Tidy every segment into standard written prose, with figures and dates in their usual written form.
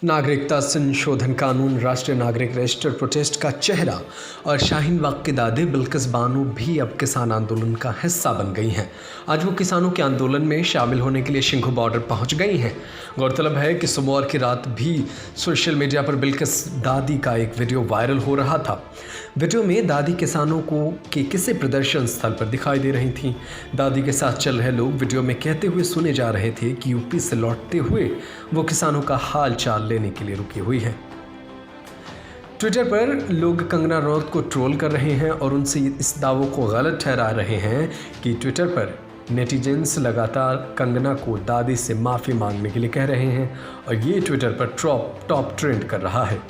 नागरिकता संशोधन कानून, राष्ट्रीय नागरिक रजिस्टर, प्रोटेस्ट का चेहरा और शाहीन बाग की दादी बिल्किस बानो भी अब किसान आंदोलन का हिस्सा बन गई हैं। आज वो किसानों के आंदोलन में शामिल होने के लिए शिंघू बॉर्डर पहुंच गई हैं। गौरतलब है कि सोमवार की रात भी सोशल मीडिया पर बिल्किस दादी का एक वीडियो वायरल हो रहा था। वीडियो में दादी किसानों के किसी प्रदर्शन स्थल पर दिखाई दे रही थीं। दादी के साथ चल रहे लोग वीडियो में कहते हुए सुने जा रहे थे कि यूपी से लौटते हुए वो किसानों का हाल चाल लेने के लिए रुकी हुई है। ट्विटर पर लोग कंगना रनौत को ट्रोल कर रहे हैं और उनसे इस दावों को गलत ठहरा रहे हैं कि ट्विटर पर नेटिजन्स लगातार कंगना को दादी से माफ़ी मांगने के लिए कह रहे हैं और ये ट्विटर पर टॉप ट्रेंड कर रहा है।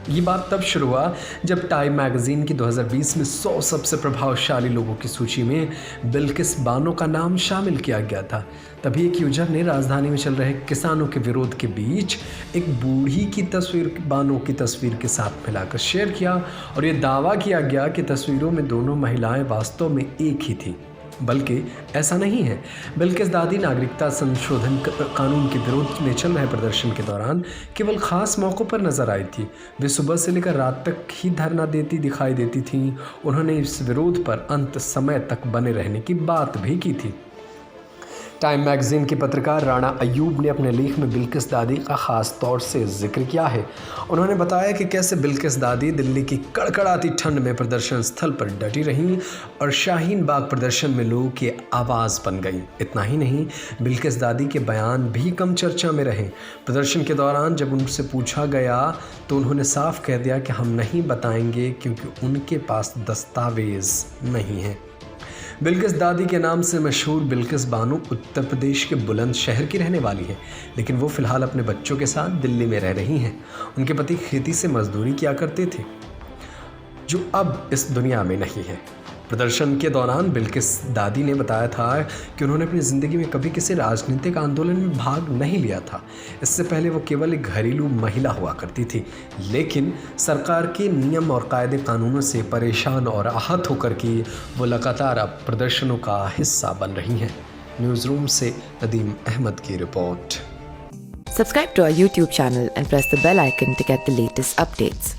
ये बात तब शुरू हुआ जब टाइम मैगजीन की 2020 में 100 सबसे प्रभावशाली लोगों की सूची में बिल्किस बानो का नाम शामिल किया गया था। तभी एक यूजर ने राजधानी में चल रहे किसानों के विरोध के बीच एक बूढ़ी की तस्वीर बानो की तस्वीर के साथ मिलाकर शेयर किया और ये दावा किया गया कि तस्वीरों में दोनों महिलाएं वास्तव में एक ही थी, बल्कि ऐसा नहीं है। बिल्किस दादी नागरिकता संशोधन कानून के विरोध में चल रहे प्रदर्शन के दौरान केवल खास मौक़ों पर नजर आई थी। वे सुबह से लेकर रात तक ही धरना देती दिखाई देती थीं। उन्होंने इस विरोध पर अंत समय तक बने रहने की बात भी की थी। टाइम मैगजीन के पत्रकार राणा अयूब ने अपने लेख में बिल्किस दादी का ख़ास तौर से जिक्र किया है। उन्होंने बताया कि कैसे बिल्किस दादी दिल्ली की कड़कड़ाती ठंड में प्रदर्शन स्थल पर डटी रहीं और शाहीन बाग प्रदर्शन में लोगों की आवाज़ बन गई। इतना ही नहीं, बिल्किस दादी के बयान भी कम चर्चा में रहे। प्रदर्शन के दौरान जब उनसे पूछा गया तो उन्होंने साफ कह दिया कि हम नहीं बताएंगे क्योंकि उनके पास दस्तावेज़ नहीं है। बिल्किस दादी के नाम से मशहूर बिल्किस बानो उत्तर प्रदेश के बुलंदशहर की रहने वाली हैं, लेकिन वो फ़िलहाल अपने बच्चों के साथ दिल्ली में रह रही हैं। उनके पति खेती से मजदूरी किया करते थे, जो अब इस दुनिया में नहीं है। प्रदर्शन के दौरान बिल्किस दादी ने बताया था कि उन्होंने अपनी ज़िंदगी में कभी किसी राजनीतिक आंदोलन में भाग नहीं लिया था। इससे पहले वो केवल एक घरेलू महिला हुआ करती थी, लेकिन सरकार के नियम और कायदे कानूनों से परेशान और आहत होकर के वो लगातार अब प्रदर्शनों का हिस्सा बन रही हैं। न्यूज़ रूम से नदीम अहमद की report. Subscribe to our YouTube channel and press the bell icon to get the latest updates.